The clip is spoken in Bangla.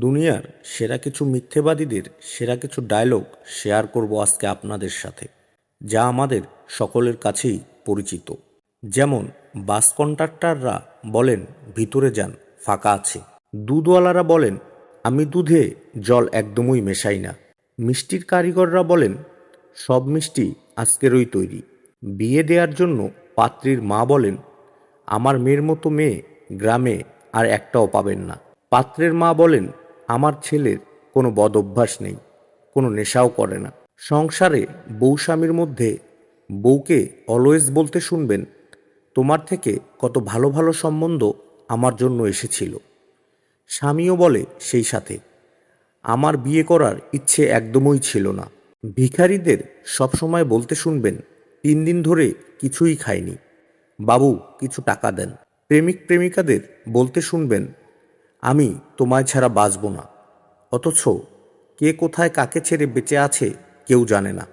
দুনিয়ার সেরা কিছু মিথ্যেবাদীদের সেরা কিছু ডায়লগ শেয়ার করব আজকে আপনাদের সাথে, যা আমাদের সকলের কাছেই পরিচিত। যেমন বাস কন্ডাক্টররা বলেন ভিতরে যান, ফাঁকা আছে। দুধওয়ালারা বলেন আমি দুধে জল একদমই মেশাই না। মিষ্টির কারিগররা বলেন সব মিষ্টি আজকেরই তৈরি। বিয়ে দেওয়ার জন্য পাত্রীর মা বলেন আমার মেয়ের মতো মেয়ে গ্রামে আর একটাও পাবেন না। পাত্রের মা বলেন আমার ছেলের কোনো বদ অভ্যাস নেই, কোনো নেশাও করে না। সংসারে বউ স্বামীর মধ্যে বউকে অলওয়েজ বলতে শুনবেন তোমার থেকে কত ভালো ভালো সম্বন্ধ আমার জন্য এসেছিল। স্বামীও বলে সেই সাথে আমার বিয়ে করার ইচ্ছে একদমই ছিল না। ভিখারিদের সবসময় বলতে শুনবেন 3 দিন ধরে কিছুই খায়নি, বাবু কিছু টাকা দেন। প্রেমিক প্রেমিকাদের বলতে শুনবেন আমি তোমায় ছাড়া বাঁচব না, অথচ কে কোথায় কাকে ছেড়ে বেঁচে আছে কেউ জানে না।